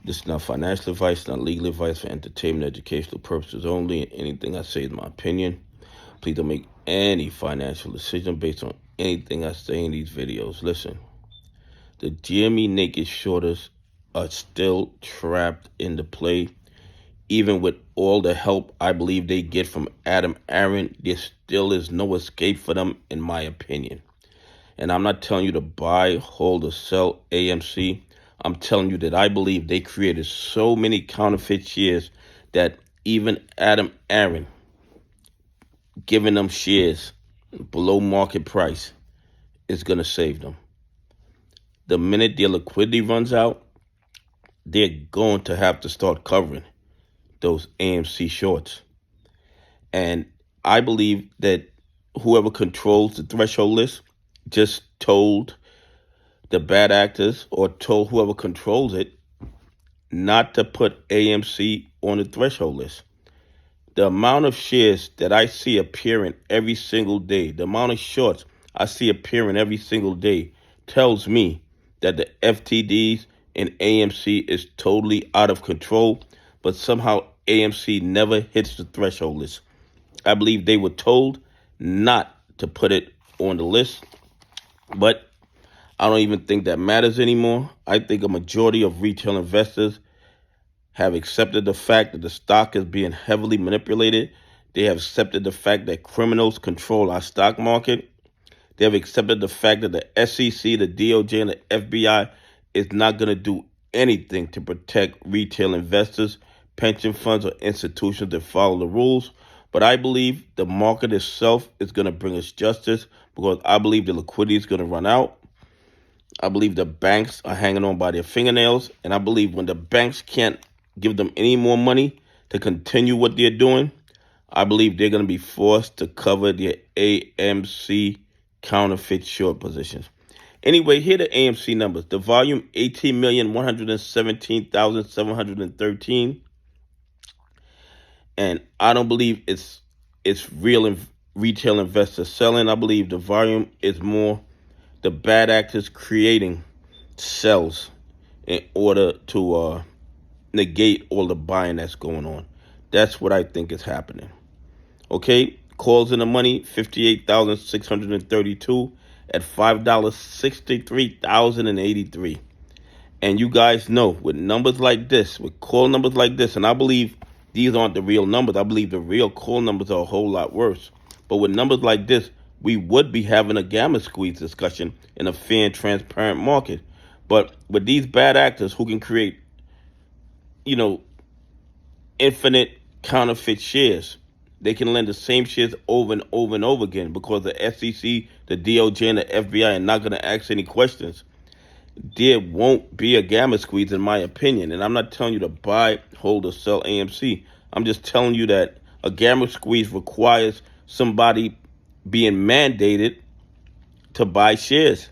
This is not financial advice, not legal advice, for entertainment, educational purposes only. And anything I say is my opinion. Please don't make any financial decision based on anything I say in these videos. Listen, the GME Naked Shorters are still trapped in the play. Even with all the help I believe they get from Adam Aron, there still is no escape for them, in my opinion. And I'm not telling you to buy, hold, or sell AMC. I'm telling you that I believe they created so many counterfeit shares that even Adam Aron giving them shares below market price is going to save them. The minute their liquidity runs out, they're going to have to start covering those AMC shorts. And I believe that whoever controls the threshold list just told the bad actors, or told whoever controls it, not to put AMC on the threshold list. The amount of shares that I see appearing every single day, the amount of shorts I see appearing every single day, tells me that the FTDs in AMC is totally out of control, but somehow AMC never hits the threshold list. I believe they were told not to put it on the list, but I don't even think that matters anymore. I think a majority of retail investors have accepted the fact that the stock is being heavily manipulated. They have accepted the fact that criminals control our stock market. They have accepted the fact that the SEC, the DOJ, and the FBI is not going to do anything to protect retail investors, pension funds, or institutions that follow the rules. But I believe the market itself is going to bring us justice, because I believe the liquidity is going to run out. I believe the banks are hanging on by their fingernails. And I believe when the banks can't give them any more money to continue what they're doing, I believe they're going to be forced to cover their AMC counterfeit short positions. Anyway, here are the AMC numbers. The volume, 18,117,713. And I don't believe it's real retail investors selling. I believe the volume is more the bad actors creating sells in order to negate all the buying that's going on. That's what I think is happening. Okay, calls in the money, 58,632 at $5.63,083. And you guys know, with numbers like this, with call numbers like this, and I believe these aren't the real numbers. I believe the real call numbers are a whole lot worse. But with numbers like this, we would be having a gamma squeeze discussion in a fair and transparent market. But with these bad actors who can create, infinite counterfeit shares, they can lend the same shares over and over and over again, because the SEC, the DOJ, and the FBI are not going to ask any questions. There won't be a gamma squeeze, in my opinion. And I'm not telling you to buy, hold, or sell AMC. I'm just telling you that a gamma squeeze requires somebody being mandated to buy shares.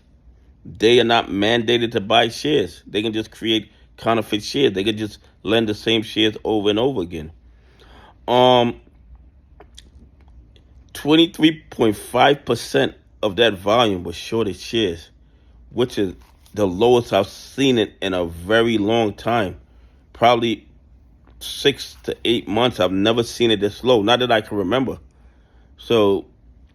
They are not mandated to buy shares. They can just create counterfeit shares. They can just lend the same shares over and over again. 23.5% of that volume was shorted shares, which is the lowest I've seen it in a very long time. Probably 6 to 8 months. I've never seen it this low, not that I can remember. So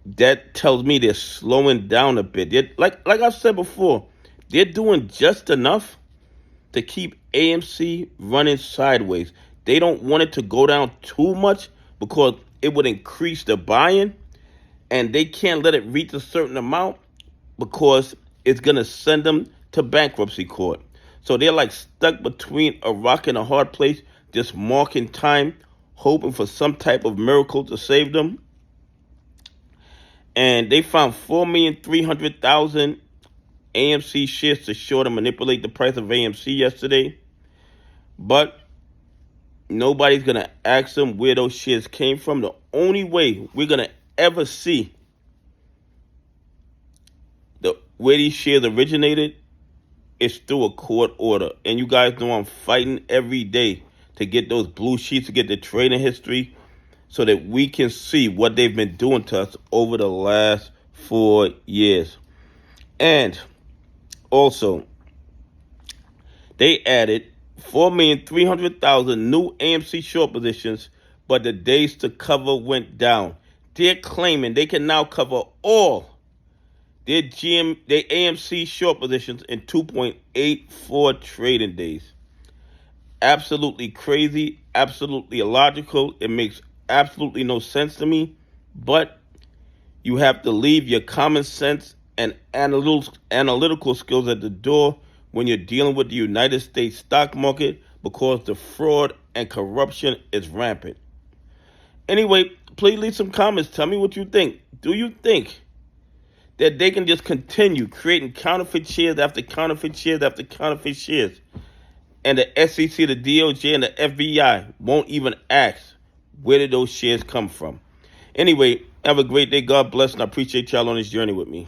that tells me they're slowing down a bit. Like I've said before, they're doing just enough to keep AMC running sideways. They don't want it to go down too much, because it would increase the buying, and they can't let it reach a certain amount because it's going to send them to bankruptcy court. So they're like stuck between a rock and a hard place, just marking time, hoping for some type of miracle to save them. And they found 4,300,000 AMC shares to short and manipulate the price of AMC yesterday. But nobody's going to ask them where those shares came from. The only way we're going to ever see where these shares originated is through a court order. And you guys know I'm fighting every day to get those blue sheets, to get the trading history, so that we can see what they've been doing to us over the last 4 years. And also, they added 4,300,000 new AMC short positions, but the days to cover went down. They're claiming they can now cover all their AMC short positions in 2.84 trading days. Absolutely crazy, absolutely illogical. It makes absolutely no sense to me, but you have to leave your common sense and analytical skills at the door when you're dealing with the United States stock market, because the fraud and corruption is rampant. Anyway, please leave some comments. Tell me what you think. Do you think that they can just continue creating counterfeit shares after counterfeit shares after counterfeit shares, and the SEC, the DOJ, and the FBI won't even ask where did those shares come from? Anyway, have a great day. God bless, and I appreciate y'all on this journey with me.